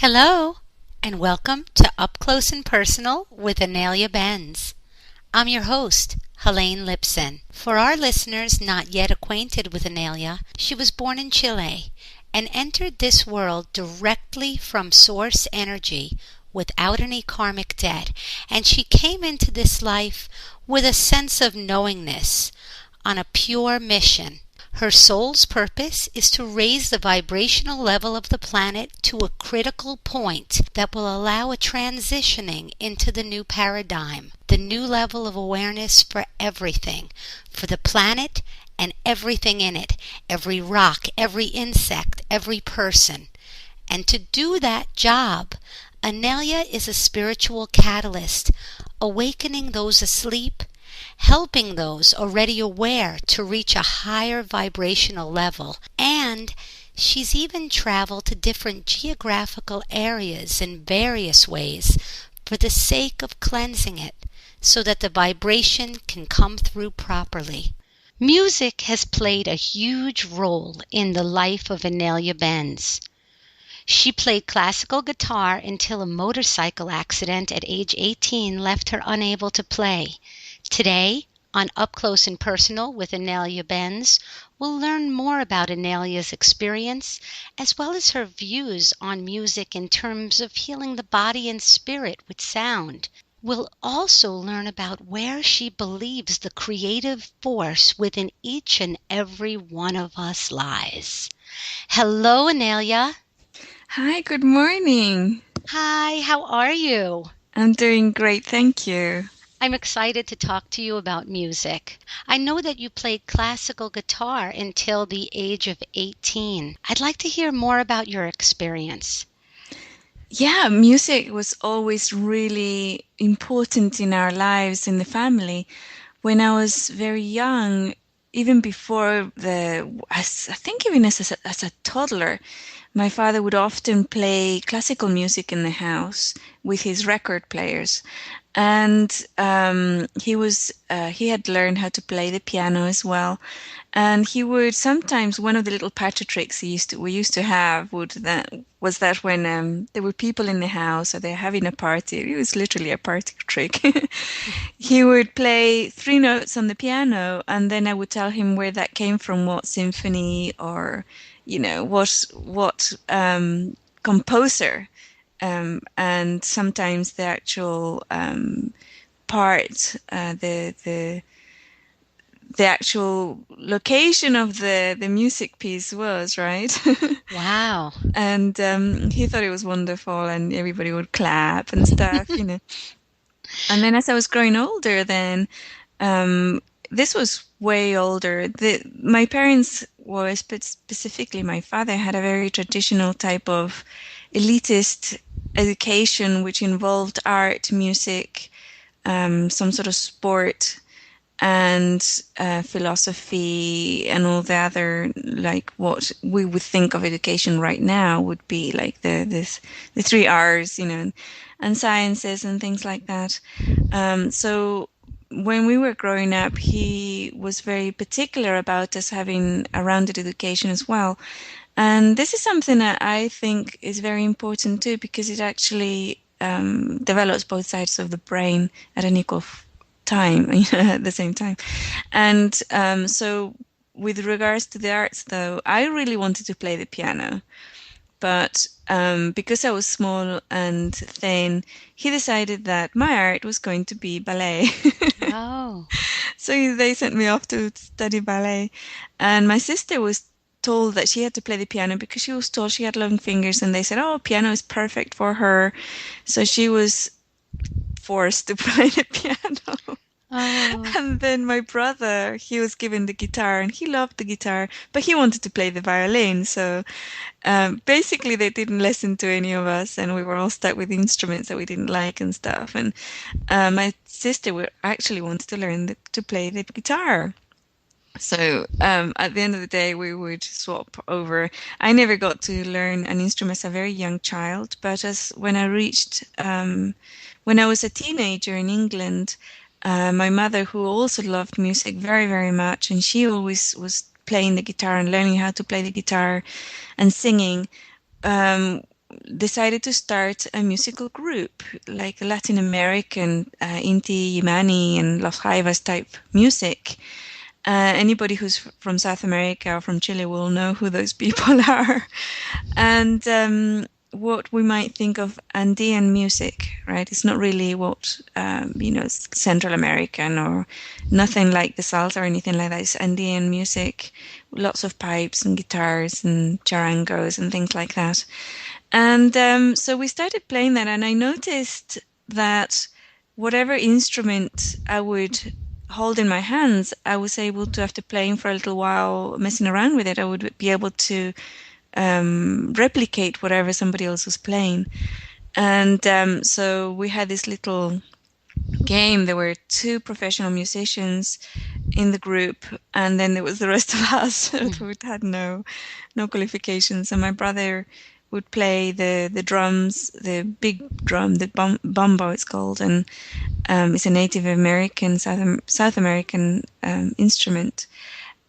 Hello, and welcome to Up Close and Personal with Inelia Benz. I'm your host, Helene Lipson. For our listeners not yet acquainted with Inelia, she was born in Chile and entered this world directly from source energy without any karmic debt, and she came into this life with a sense of knowingness on a pure mission. Her soul's purpose is to raise the vibrational level of the planet to a critical point that will allow a transitioning into the new paradigm, the new level of awareness for everything, for the planet and everything in it, every rock, every insect, every person. And to do that job, Inelia is a spiritual catalyst, awakening those asleep, helping those already aware to reach a higher vibrational level. And she's even traveled to different geographical areas in various ways for the sake of cleansing it so that the vibration can come through properly. Music has played a huge role in the life of Inelia Benz. She played classical guitar until a motorcycle accident at age 18 left her unable to play. Today, on Up Close and Personal with Inelia Benz, we'll learn more about Inelia's experience as well as her views on music in terms of healing the body and spirit with sound. We'll also learn about where she believes the creative force within each and every one of us lies. Hello, Inelia. Hi, good morning. Hi, how are you? I'm doing great, thank you. I'm excited to talk to you about music. I know that you played classical guitar until the age of 18. I'd like to hear more about your experience. Yeah, music was always really important in our lives, in the family. When I was very young, even before I think even as a toddler, my father would often play classical music in the house with his record players. And he had learned how to play the piano as well. And he would sometimes, one of the little party tricks we used to have was that when there were people in the house or they're having a party, it was literally a party trick. He would play three notes on the piano, and then I would tell him where that came from, what symphony or what composer, and sometimes the actual part, the actual location of the music piece was, right? Wow. And he thought it was wonderful, and everybody would clap and stuff. And then as I was growing older, then this was way older. My parents were, specifically my father, had a very traditional type of elitist education, which involved art, music, some sort of sport, and philosophy, and all the other, like what we would think of education right now would be like the three R's, and sciences and things like that. So when we were growing up, he was very particular about us having a rounded education as well. And this is something that I think is very important too, because it actually develops both sides of the brain at an equal time, at the same time. And so with regards to the arts, though, I really wanted to play the piano. But because I was small and thin, he decided that my art was going to be ballet. Oh. So they sent me off to study ballet. And my sister was told that she had to play the piano because she was told she had long fingers, and they said, oh, piano is perfect for her. So she was forced to play the piano. Oh. And then my brother, he was given the guitar, and he loved the guitar, but he wanted to play the violin. So basically they didn't listen to any of us, and we were all stuck with instruments that we didn't like and stuff. And my sister actually wanted to learn to play the guitar. So at the end of the day, we would swap over. I never got to learn an instrument as a very young child, but when I was a teenager in England, my mother, who also loved music very, very much, and she always was playing the guitar and learning how to play the guitar and singing. decided to start a musical group, like Latin American, Inti, Yemeni, and Los Jaivas type music. Anybody who's from South America or from Chile will know who those people are. And what we might think of Andean music, right? It's not really what, Central American or nothing like the salsa or anything like that. It's Andean music, lots of pipes and guitars and charangos and things like that. And so we started playing that, and I noticed that whatever instrument I would hold in my hands, I was able to, after playing for a little while, messing around with it, I would be able to replicate whatever somebody else was playing. And so we had this little game. There were two professional musicians in the group, and then there was the rest of us who had no qualifications. And my brother would play the drums, the big drum, the bombo it's called, and it's a Native American, South American instrument.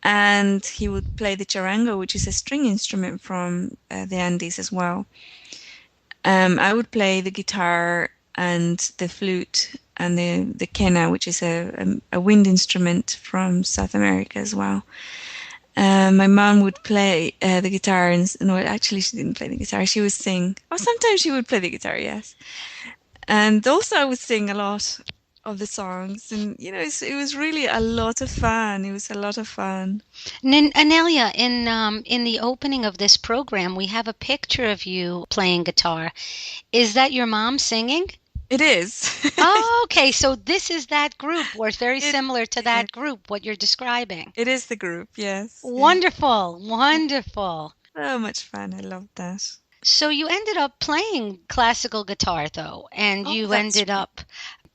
And he would play the charango, which is a string instrument from the Andes as well. I would play the guitar and the flute and the quena, which is a wind instrument from South America as well. My mom would play the guitar, and no, actually she didn't play the guitar. She would sing. Or sometimes she would play the guitar, yes. And also I would sing a lot of the songs, and it was really a lot of fun. It was a lot of fun. Inelia, in the opening of this program, we have a picture of you playing guitar. Is that your mom singing? It is. Oh, okay. So this is that group, or very similar to that group, what you're describing. It is the group, yes. Wonderful, wonderful. So much fun. I love that. So you ended up playing classical guitar, though, and you ended up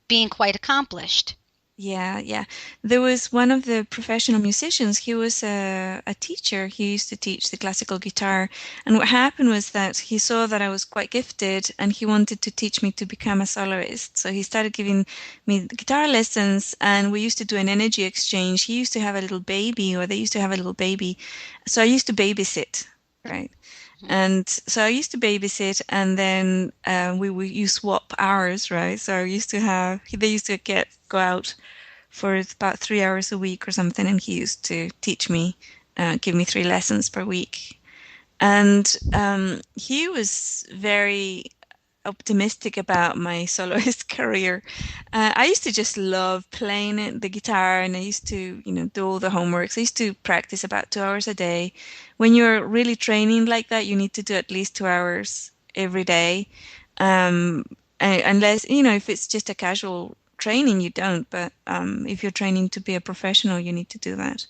being quite accomplished. Yeah. There was one of the professional musicians. He was a teacher. He used to teach the classical guitar. And what happened was that he saw that I was quite gifted, and he wanted to teach me to become a soloist. So he started giving me guitar lessons, and we used to do an energy exchange. He used to have a little baby, or they used to have a little baby. So I used to babysit, right? And so I used to babysit, and then you swap hours, right? So they used to go out for about 3 hours a week or something, and he used to teach me, give me 3 lessons per week. And he was very optimistic about my soloist career. I used to just love playing the guitar, and I used to, do all the homeworks. I used to practice about 2 hours a day. When you're really training like that, you need to do at least 2 hours every day. Unless, if it's just a casual training, you don't. But if you're training to be a professional, you need to do that.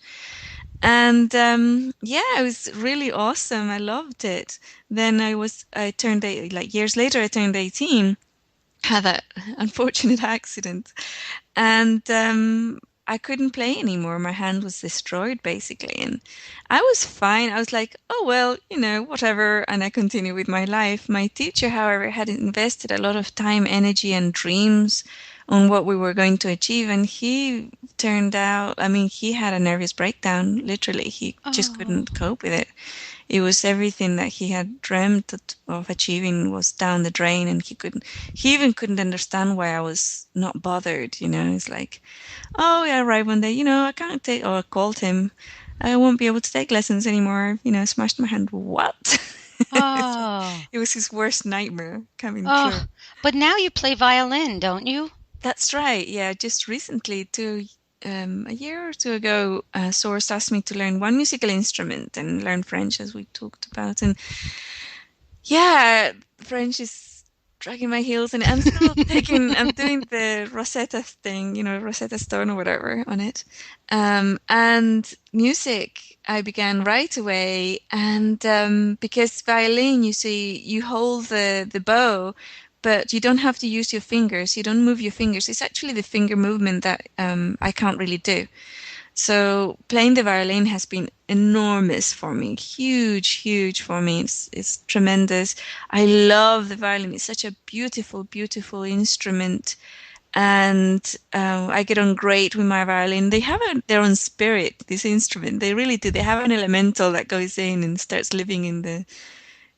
And it was really awesome. I loved it. Then I turned years later, I turned 18, had that unfortunate accident, and I couldn't play anymore. My hand was destroyed basically, and I was fine. I was like, oh well, whatever, and I continued with my life. My teacher, however, had invested a lot of time, energy, and dreams on what we were going to achieve, and he turned out, he had a nervous breakdown, literally. He just couldn't cope with it. It was everything that he had dreamt of achieving was down the drain, and he even couldn't understand why I was not bothered. It's like, oh yeah, right, one day, I can't take, or I called him, I won't be able to take lessons anymore, smashed my hand. What? Oh. It was his worst nightmare coming true. But now you play violin, don't you? That's right. Yeah, just recently, a year or two ago, Source asked me to learn one musical instrument and learn French, as we talked about. And yeah, French is dragging my heels, and I'm still I'm doing the Rosetta thing, Rosetta Stone or whatever on it. And music, I began right away. And because violin, you hold the bow, but you don't have to use your fingers. You don't move your fingers. It's actually the finger movement that I can't really do. So playing the violin has been enormous for me, huge for me. It's tremendous. I love the violin. It's such a beautiful, beautiful instrument. And I get on great with my violin. They have their own spirit, this instrument. They really do. They have an elemental that goes in and starts living in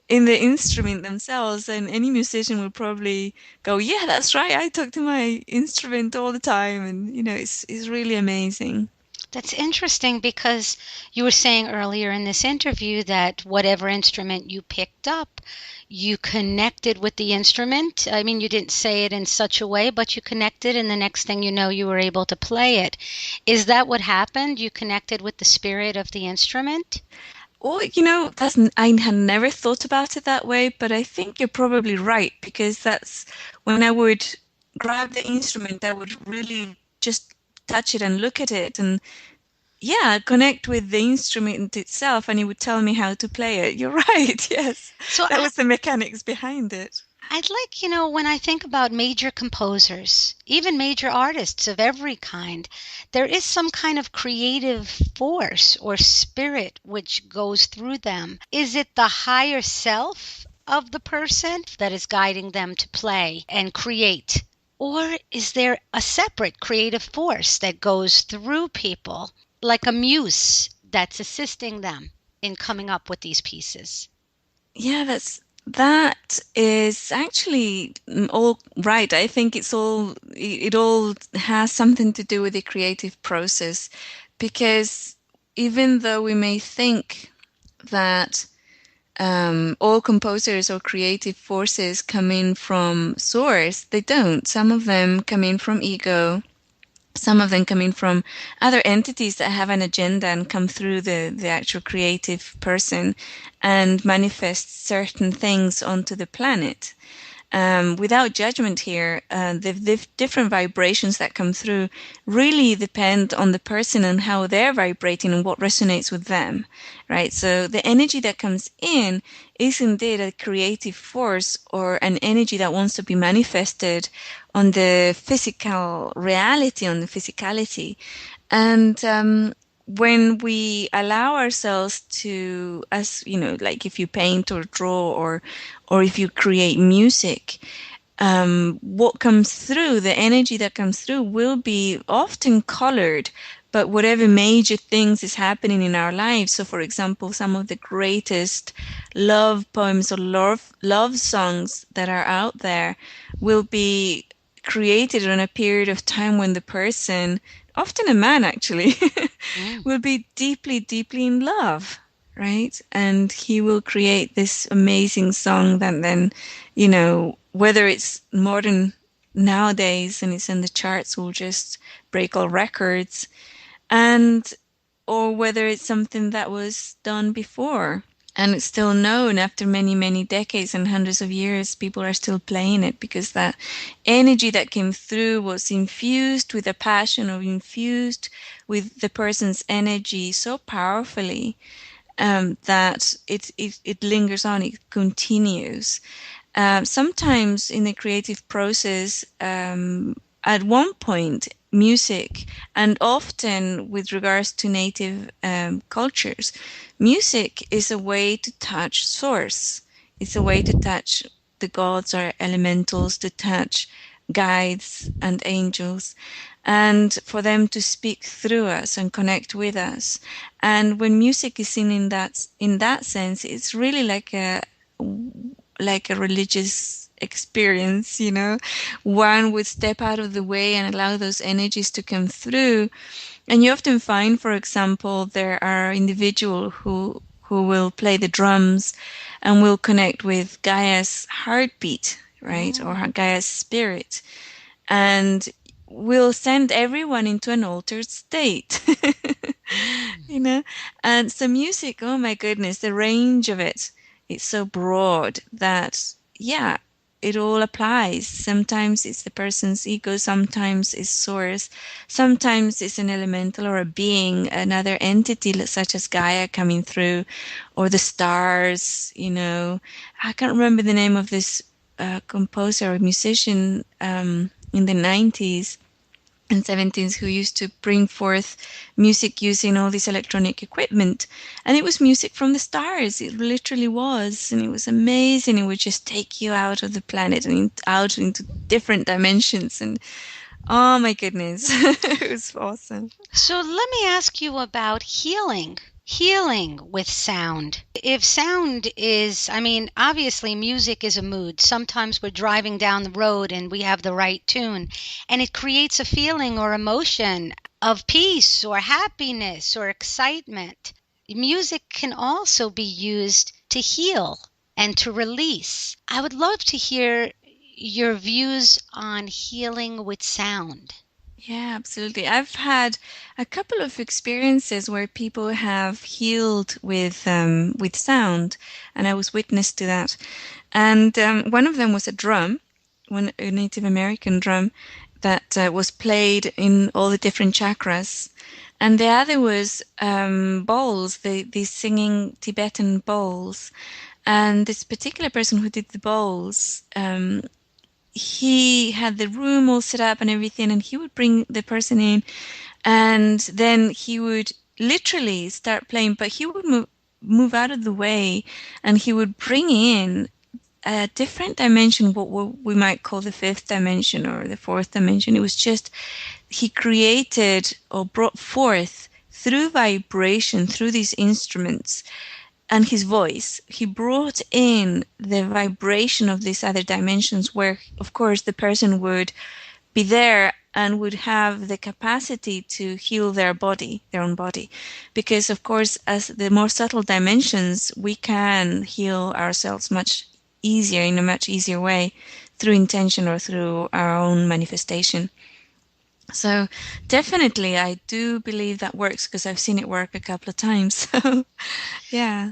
in the instrument themselves, and any musician will probably go, yeah, that's right, I talk to my instrument all the time, and it's really amazing. That's interesting because you were saying earlier in this interview that whatever instrument you picked up, you connected with the instrument. I mean, you didn't say it in such a way, but you connected, and the next thing you know, you were able to play it. Is that what happened? You connected with the spirit of the instrument? Oh, I had never thought about it that way, but I think you're probably right, because that's when I would grab the instrument, I would really just touch it and look at it and, yeah, connect with the instrument itself, and it would tell me how to play it. You're right, yes. So That was the mechanics behind it. I'd like, when I think about major composers, even major artists of every kind, there is some kind of creative force or spirit which goes through them. Is it the higher self of the person that is guiding them to play and create? Or is there a separate creative force that goes through people, like a muse that's assisting them in coming up with these pieces? Yeah, that is actually all right. I think it all has something to do with the creative process, because even though we may think that all composers or creative forces come in from source, they don't. Some of them come in from ego. Some of them come in from other entities that have an agenda and come through the actual creative person and manifest certain things onto the planet. Without judgment here, the different vibrations that come through really depend on the person and how they're vibrating and what resonates with them, right? So the energy that comes in is indeed a creative force or an energy that wants to be manifested on the physical reality, on the physicality. And when we allow ourselves to, as like if you paint or draw or if you create music, what comes through, the energy that comes through will be often colored, but whatever major things is happening in our lives. So for example, some of the greatest love poems or love songs that are out there will be created on a period of time when the person, often a man actually, Mm. will be deeply, deeply in love, right? And he will create this amazing song that then, whether it's modern nowadays and it's in the charts, will just break all records, and or whether it's something that was done before and it's still known after many, many decades and hundreds of years. People are still playing it because that energy that came through was infused with a passion or infused with the person's energy so powerfully, that it lingers on, it continues. Sometimes in the creative process, at one point, music, and often with regards to native cultures, music is a way to touch source. It's a way to touch the gods or elementals, to touch guides and angels, and for them to speak through us and connect with us. And when music is seen in that sense, it's really like a religious experience, one would step out of the way and allow those energies to come through. And you often find, for example, there are individuals who will play the drums and will connect with Gaia's heartbeat, right? Or Gaia's spirit. And will send everyone into an altered state. you know and so music, oh my goodness, the range of it, it's so broad that, yeah, it all applies. Sometimes it's the person's ego, sometimes it's source, sometimes it's an elemental or a being, another entity such as Gaia coming through, or the stars. I can't remember the name of this composer or musician in the 90s and 70s who used to bring forth music using all this electronic equipment. And it was music from the stars. It literally was. And it was amazing. It would just take you out of the planet and out into different dimensions. And oh my goodness, it was awesome. So let me ask you about healing. healing with sound. If sound is, I mean, obviously music is a mood. Sometimes we're driving down the road and we have the right tune, and it creates a feeling or emotion of peace or happiness or excitement. Music can also be used to heal and to release. I would love to hear your views on healing with sound. Yeah, absolutely. I've had a couple of experiences where people have healed with sound, and I was witness to that. And one of them was a drum, a Native American drum that was played in all the different chakras. And the other was bowls, these singing Tibetan bowls. And this particular person who did the bowls, he had the room all set up and everything, and he would bring the person in, and then he would literally start playing, but he would move out of the way, and he would bring in a different dimension, what we might call the fifth dimension or the fourth dimension. It was just, he created or brought forth through vibration, through these instruments, and his voice, he brought in the vibration of these other dimensions where, of course, the person would be there and would have the capacity to heal their body, their own body. Because, of course, as the more subtle dimensions, we can heal ourselves much easier, in a much easier way, through intention or through our own manifestation. So definitely, I do believe that works because I've seen it work a couple of times. So, yeah.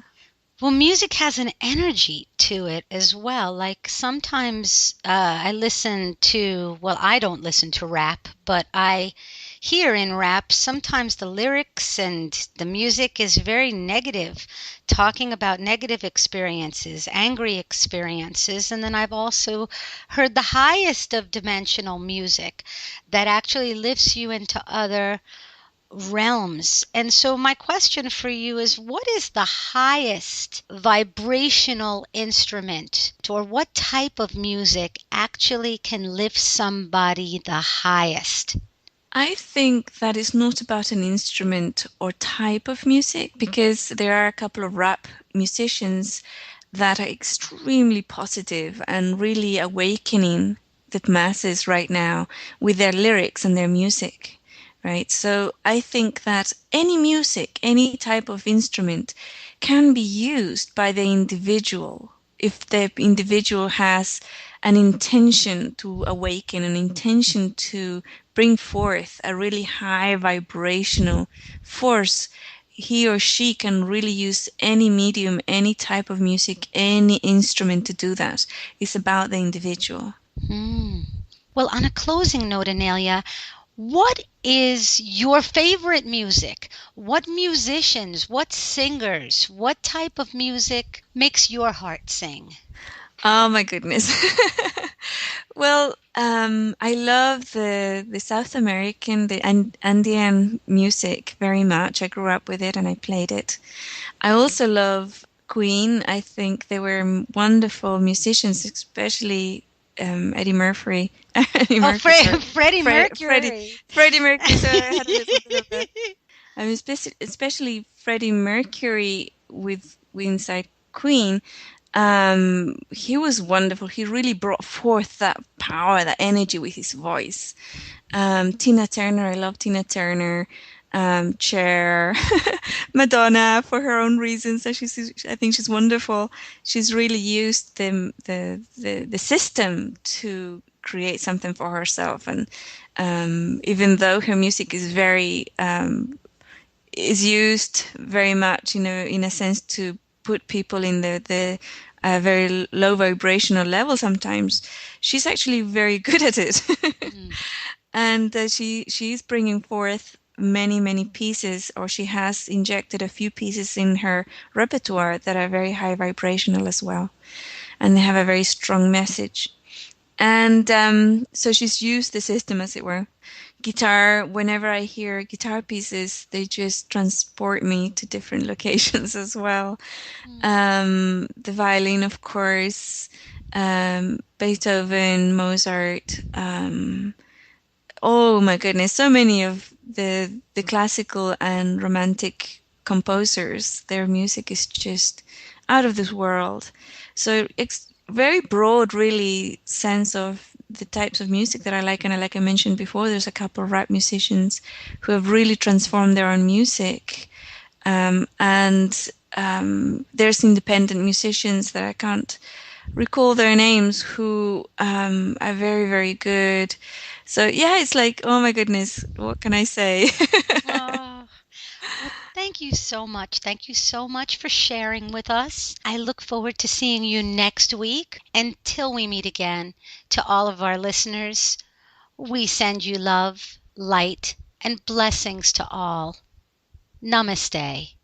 Well, music has an energy to it as well. Like sometimes I listen to, well, I don't listen to rap, but I hear in rap sometimes the lyrics and the music is very negative, talking about negative experiences, angry experiences. And then I've also heard the highest of dimensional music that actually lifts you into other realms. And so my question for you is, what is the highest vibrational instrument, or what type of music actually can lift somebody the highest? I think that it's not about an instrument or type of music, because there are a couple of rap musicians that are extremely positive and really awakening the masses right now with their lyrics and their music. Right. So I think that any music, any type of instrument can be used by the individual if the individual has an intention to awaken, an intention to bring forth a really high vibrational force. He or she can really use any medium, any type of music, any instrument to do that. It's about the individual. Well, on a closing note, Inelia, what is your favorite music? What musicians, what singers, what type of music makes your heart sing? Oh my goodness. Well, I love the South American, the Andean music very much. I grew up with it and I played it. I also love Queen. I think they were wonderful musicians, especially Eddie Murphy. Eddie Oh, Murphy, sorry. Freddie Mercury. Freddie Mercury. So I had a little bit of that. I mean, especially Freddie Mercury with inside Queen. He was wonderful. He really brought forth that power, that energy with his voice. Tina Turner, I love Tina Turner. Cher, Madonna, for her own reasons. So I think she's wonderful. She's really used the system to create something for herself, and even though her music is is used very much, in a sense to put people in the very low vibrational level sometimes, she's actually very good at it. And she's bringing forth many pieces, or she has injected a few pieces in her repertoire that are very high vibrational as well, and they have a very strong message. And so she's used the system, as it were. Guitar, whenever I hear guitar pieces, they just transport me to different locations as well. The violin, of course, Beethoven, Mozart, oh my goodness, so many of the classical and romantic composers. Their music is just out of this world. So it's very broad, really, sense of the types of music that I like. And like I mentioned before, there's a couple of rap musicians who have really transformed their own music. And there's independent musicians that I can't recall their names who are very, very good. So yeah, it's like, oh my goodness, what can I say? Oh, well, thank you so much. Thank you so much for sharing with us. I look forward to seeing you next week. Until we meet again, to all of our listeners, we send you love, light, and blessings to all. Namaste.